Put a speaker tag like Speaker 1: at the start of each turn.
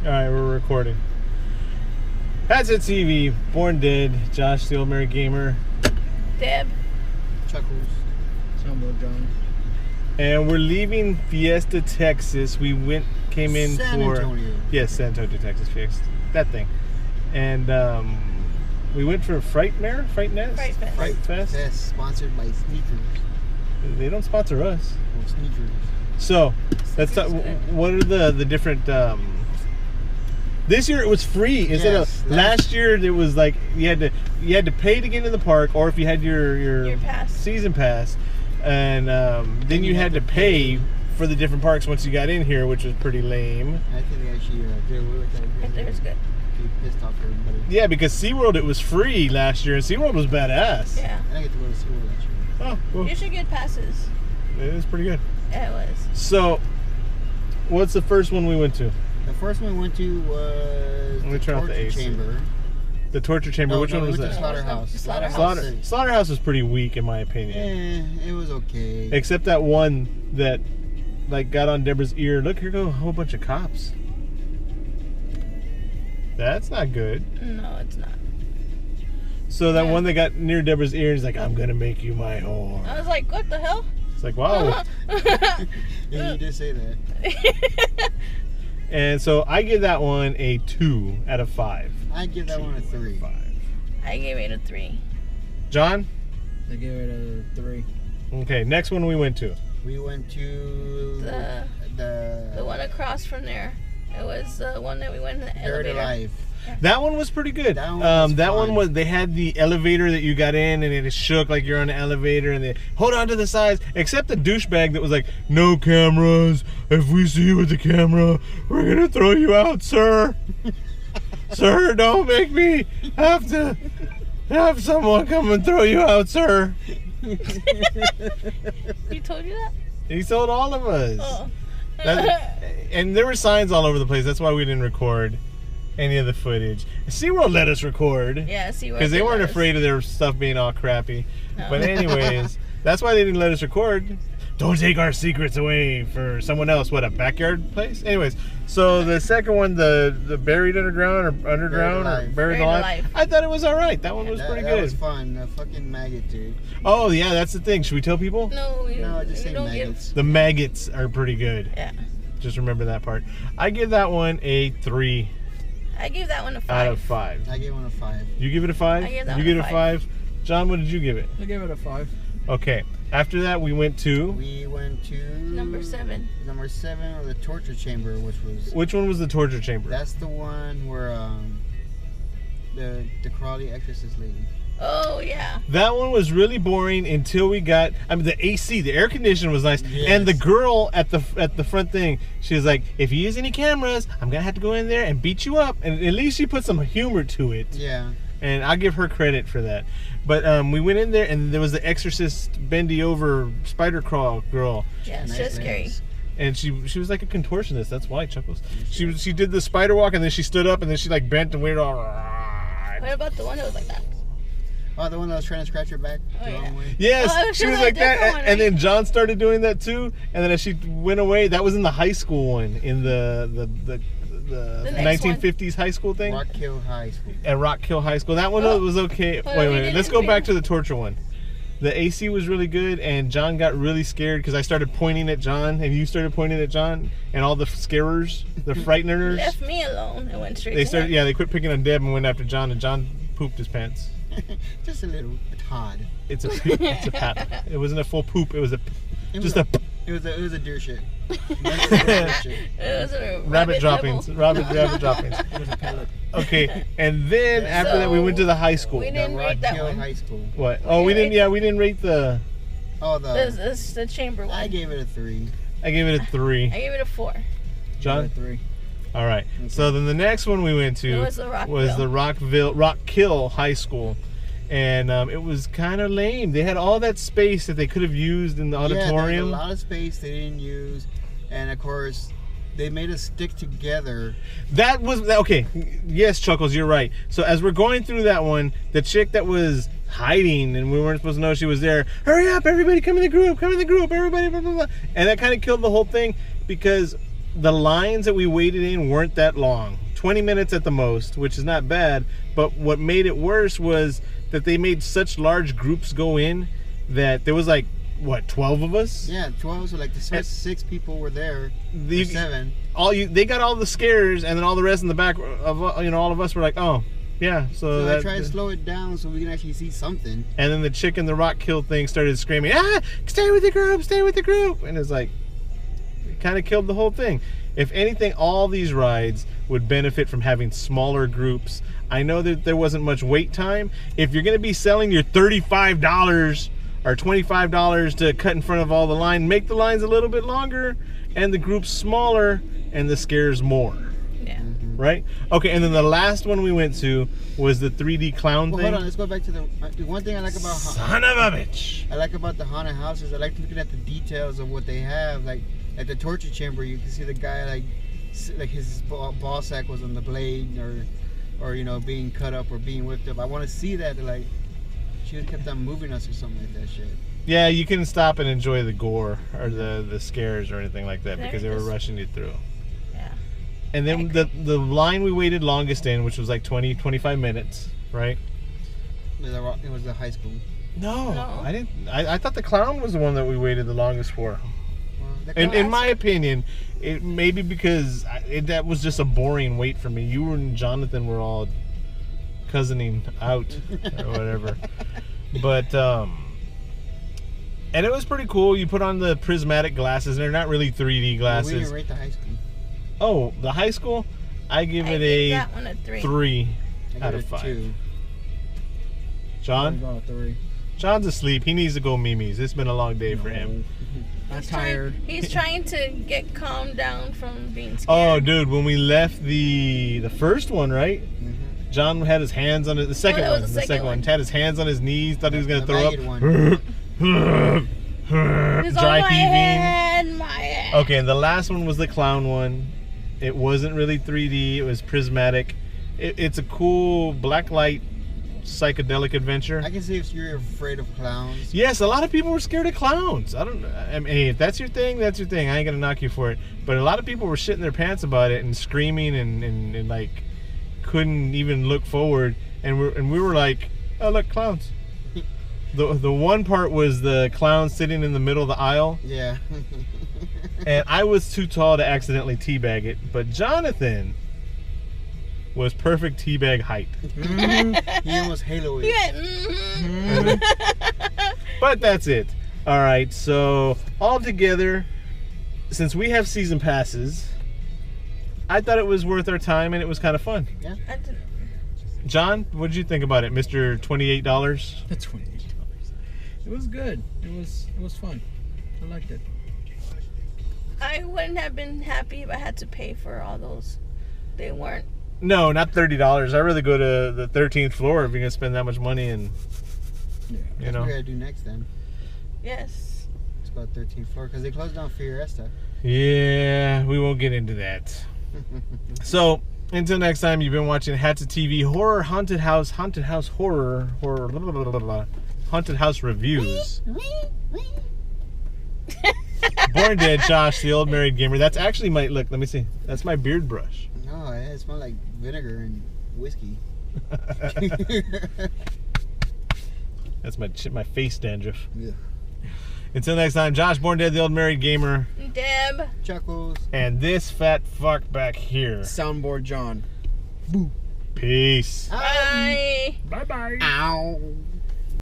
Speaker 1: Alright, we're recording. Headset TV, Born Dead, Josh the Old Mary Gamer,
Speaker 2: Deb,
Speaker 3: Chuckles, Samuel John.
Speaker 1: And we're leaving Fiesta, Texas. We came in
Speaker 3: San
Speaker 1: for
Speaker 3: Antonio.
Speaker 1: Yes, San Antonio, Texas, Fiesta. That thing. And we went for Fright Fest.
Speaker 3: Fright Fest, sponsored by Sneakers.
Speaker 1: They don't sponsor us.
Speaker 3: Well, Sneakers.
Speaker 1: So, let's talk. What are the different? This year it was free instead of last year. It was like you had to pay to get into the park, or if you had your
Speaker 2: pass.
Speaker 1: Season pass, and then you had to pay for the different parks once you got in here, which was pretty lame.
Speaker 3: I think they actually did away with that.
Speaker 2: Right there is good.
Speaker 3: They pissed off everybody.
Speaker 1: Yeah, because SeaWorld it was free last year, and SeaWorld was badass.
Speaker 2: Yeah.
Speaker 3: I didn't get to go to SeaWorld last year.
Speaker 1: Oh, well,
Speaker 2: You should get passes.
Speaker 1: it was pretty good.
Speaker 2: Yeah, it was.
Speaker 1: So, what's the first one we went to?
Speaker 3: The first one we went to was
Speaker 1: Let me
Speaker 3: the
Speaker 1: turn off the
Speaker 3: Torture
Speaker 1: AC.
Speaker 3: Chamber.
Speaker 1: The Torture Chamber. Which one was
Speaker 3: we
Speaker 1: that?
Speaker 3: went to Slaughterhouse.
Speaker 2: Slaughterhouse.
Speaker 1: Slaughterhouse was pretty weak in my opinion.
Speaker 3: It was okay.
Speaker 1: Except that one that like got on Deborah's ear. Look, here go a whole bunch of cops. That's not good.
Speaker 2: No, it's not.
Speaker 1: So that one that got near Deborah's ear is like, I'm gonna make you my whore.
Speaker 2: I was like, what the hell?
Speaker 1: It's like, wow.
Speaker 3: Yeah, you did say that.
Speaker 1: And so I give that one a 2 out of 5.
Speaker 3: I give that one a 3.
Speaker 1: 5.
Speaker 2: I gave it a 3.
Speaker 1: John?
Speaker 3: I give it a 3.
Speaker 1: Okay, next one we went to.
Speaker 3: We went to
Speaker 2: The one across from there. It was the one that we went in the
Speaker 3: Buried
Speaker 2: elevator.
Speaker 3: Alive.
Speaker 1: That one was pretty good.
Speaker 3: That one was fun.
Speaker 1: was, they had the elevator that you got in and it shook like you're on an elevator and they hold on to the sides, except the douchebag that was like, no cameras. If we see you with the camera, we're gonna throw you out, sir. Sir, don't make me have to have someone come and throw you out, sir.
Speaker 2: He told you that?
Speaker 1: He told all of us.
Speaker 2: Oh.
Speaker 1: And there were signs all over the place. That's why we didn't record any of the footage. SeaWorld let us record.
Speaker 2: Yeah, SeaWorld.
Speaker 1: Because they weren't afraid of their stuff being all crappy.
Speaker 2: No.
Speaker 1: But anyways, that's why they didn't let us record. Don't take our secrets away for someone else. What, a backyard place? Anyways, so the second one, the Buried Underground or Underground or Buried Alive, I thought it was all right. That one was pretty good.
Speaker 3: That was fun. The fucking maggot, dude.
Speaker 1: Oh, yeah, that's the thing. Should we tell people?
Speaker 2: No,
Speaker 3: just say maggots.
Speaker 1: The maggots are pretty good.
Speaker 2: Yeah.
Speaker 1: Just remember that part. I give that one a 3.
Speaker 2: I gave that one a 5.
Speaker 1: Out of 5.
Speaker 3: I gave one a 5.
Speaker 1: You give it a 5?
Speaker 2: I gave that
Speaker 1: you
Speaker 2: one
Speaker 1: give
Speaker 2: a
Speaker 1: it a 5? John, what did you give it?
Speaker 3: I gave it a 5.
Speaker 1: Okay. After that, we went to...
Speaker 2: Number 7.
Speaker 3: Number 7, or the Torture Chamber, which was...
Speaker 1: Which one was the Torture Chamber?
Speaker 3: That's the one where the crawly exorcist lady.
Speaker 2: Oh, yeah.
Speaker 1: That one was really boring until we got... I mean, the AC, the air conditioning was nice.
Speaker 3: Yes.
Speaker 1: And the girl at the front thing, she was like, if you use any cameras, I'm going to have to go in there and beat you up. And at least she put some humor to it.
Speaker 3: Yeah.
Speaker 1: And I'll give her credit for that. But we went in there, and there was the exorcist bendy over spider crawl girl.
Speaker 2: Yeah, it's
Speaker 3: Nice
Speaker 2: just scary.
Speaker 3: nails.
Speaker 1: And she was like a contortionist. That's why, Chuckles. She did the spider walk, and then she stood up, and then she like bent and waited all.
Speaker 2: What about the one that was like that?
Speaker 3: Oh, the one that was trying to scratch her back
Speaker 2: Oh,
Speaker 3: the
Speaker 2: yeah.
Speaker 3: wrong way?
Speaker 1: Yes,
Speaker 2: Oh,
Speaker 1: she was
Speaker 2: a
Speaker 1: like that,
Speaker 2: different one,
Speaker 1: and then
Speaker 2: right?
Speaker 1: John started doing that too. And then as she went away, that was in the high school one, in the
Speaker 2: next
Speaker 1: 1950s high school thing.
Speaker 3: Rockville High School.
Speaker 1: At Rockville High School, that one was okay.
Speaker 2: Well,
Speaker 1: Wait, let's go back to the torture one. The AC was really good, and John got really scared because I started pointing at John, and you started pointing at John, and all the scarers, the frighteners.
Speaker 2: Left me alone and went straight
Speaker 1: They
Speaker 2: to
Speaker 1: started,
Speaker 2: him.
Speaker 1: yeah, they quit picking on Deb and went after John, and John pooped his pants.
Speaker 3: Just a little, a Todd.
Speaker 1: It's a pat. It wasn't a full poop. It was a
Speaker 3: It was a deer shit.
Speaker 2: It was a
Speaker 1: rabbit droppings.
Speaker 2: nibble.
Speaker 1: Rabbit droppings.
Speaker 3: It was a pellet.
Speaker 1: Okay, and then after that we went to the high school.
Speaker 2: We didn't rate that
Speaker 3: Rockville
Speaker 2: one.
Speaker 3: High School.
Speaker 1: What? Oh, we didn't. Yeah, we didn't rate the.
Speaker 3: Oh,
Speaker 2: This the chamber one.
Speaker 3: I gave it a 3.
Speaker 1: I gave it a 3.
Speaker 2: I gave it a 4.
Speaker 1: John.
Speaker 3: 3.
Speaker 1: All right. So then the next one we went to
Speaker 2: It was the
Speaker 1: Rockville High School, and it was kind of lame. They had all that space that they could have used in the auditorium.
Speaker 3: Yeah, there was a lot of space they didn't use, and of course, they made us stick together.
Speaker 1: That was okay. Yes, Chuckles, you're right. So as we're going through that one, the chick that was hiding and we weren't supposed to know she was there. Hurry up, everybody! Come in the group! Come in the group! Everybody! Blah, blah, blah. And that kind of killed the whole thing because the lines that we waited in weren't that long. 20 minutes at the most, which is not bad. But what made it worse was that they made such large groups go in that there was like, what, 12 of us?
Speaker 3: Yeah, 12. So like the first 6 people were there.
Speaker 1: The,
Speaker 3: 7.
Speaker 1: They got all the scares, and then all the rest in the back of all of us were like, oh yeah. So
Speaker 3: I tried to slow it down so we can actually see something.
Speaker 1: And then the chick in the Rockville thing started screaming, stay with the group, stay with the group, and it's like, it kind of killed the whole thing. If anything, all these rides would benefit from having smaller groups. I know that there wasn't much wait time. If you're going to be selling your $35 or $25 to cut in front of all the line, make the lines a little bit longer and the groups smaller and the scares more.
Speaker 2: Yeah.
Speaker 1: Right? Okay, and then the last one we went to was the 3D clown thing.
Speaker 3: Hold on, let's go back to the one thing I like about
Speaker 1: Son of a bitch.
Speaker 3: I like about the haunted houses. I like looking at the details of what they have. Like at the torture chamber, you can see the guy like his ball sack was on the blade, or you know, being cut up or being whipped up. I want to see that. Like she would kept on moving us or something like that shit.
Speaker 1: Yeah, you couldn't stop and enjoy the gore or the scares or anything like that because they were rushing you through.
Speaker 2: Yeah.
Speaker 1: And then the line we waited longest in, which was like 20-25 minutes, right?
Speaker 3: It was the high school.
Speaker 1: No. I didn't. I thought the clown was the one that we waited the longest for.
Speaker 3: Well,
Speaker 1: In my opinion, it maybe because that was just a boring wait for me. You and Jonathan were all cousining out or whatever. But and it was pretty cool. You put on the prismatic glasses, and they're not really 3D glasses.
Speaker 3: We didn't rate the high school.
Speaker 1: Oh, the high school? I give it
Speaker 2: that one a
Speaker 1: 3
Speaker 3: I
Speaker 1: out
Speaker 3: give
Speaker 1: of
Speaker 3: it
Speaker 1: 5.
Speaker 3: 2.
Speaker 1: John?
Speaker 4: I'm going with 3.
Speaker 1: John's asleep. He needs to go Mimi's. It's been a long day for him.
Speaker 4: I'm tired.
Speaker 2: He's trying to get calmed down from being scared.
Speaker 1: Oh, dude, when we left the first one, right?
Speaker 3: Mm-hmm.
Speaker 1: John had his hands on it. The second
Speaker 2: that
Speaker 1: one.
Speaker 2: was
Speaker 1: The
Speaker 2: the
Speaker 1: second
Speaker 2: second
Speaker 1: one.
Speaker 2: one.
Speaker 1: Had his hands on his knees. Thought he was gonna
Speaker 3: The
Speaker 1: throw up.
Speaker 3: ragged one.
Speaker 2: It's on
Speaker 1: Dry
Speaker 2: my
Speaker 1: heaving.
Speaker 2: head, my head.
Speaker 1: Okay, and the last one was the clown one. It wasn't really 3D. It was prismatic. It's a cool blacklight psychedelic adventure.
Speaker 3: I can see if you're afraid of clowns.
Speaker 1: Yes, a lot of people were scared of clowns. I mean, hey, if that's your thing, that's your thing. I ain't gonna knock you for it. But a lot of people were shitting their pants about it and screaming and like couldn't even look forward. And we were like, oh look, clowns. The one part was the clown sitting in the middle of the aisle.
Speaker 3: Yeah.
Speaker 1: And I was too tall to accidentally teabag it, but Jonathan was perfect teabag height.
Speaker 3: He almost haloed.
Speaker 2: Yeah.
Speaker 1: But that's it. All right, so all together, since we have season passes, I thought it was worth our time and it was kind of fun.
Speaker 3: Yeah.
Speaker 1: John, what did you think about it, Mr. $28?
Speaker 4: That's $28. It was good. It was fun. I liked it.
Speaker 2: I wouldn't have been happy if I had to pay for all those. They weren't.
Speaker 1: No, not $30. I'd rather go to the 13th floor if you're gonna spend that much money and
Speaker 4: Yeah.
Speaker 1: you
Speaker 3: That's
Speaker 1: know.
Speaker 3: what we gotta do next then.
Speaker 2: Yes.
Speaker 3: It's about 13th floor because they closed down Fiesta.
Speaker 1: Yeah, we won't get into that. So until next time, you've been watching Hats of TV horror, haunted house horror, blah, blah, blah, blah, blah, haunted house reviews. Born Dead, Josh, the old married gamer. That's actually my look. Let me see. That's my beard brush.
Speaker 3: No, it smells like vinegar and whiskey.
Speaker 1: That's my face dandruff.
Speaker 3: Yeah.
Speaker 1: Until next time, Josh, Born Dead, the old married gamer,
Speaker 2: Deb.
Speaker 3: Chuckles.
Speaker 1: and this fat fuck back here.
Speaker 4: Soundboard John.
Speaker 1: Peace.
Speaker 2: Bye.
Speaker 4: Bye-bye.
Speaker 3: Ow.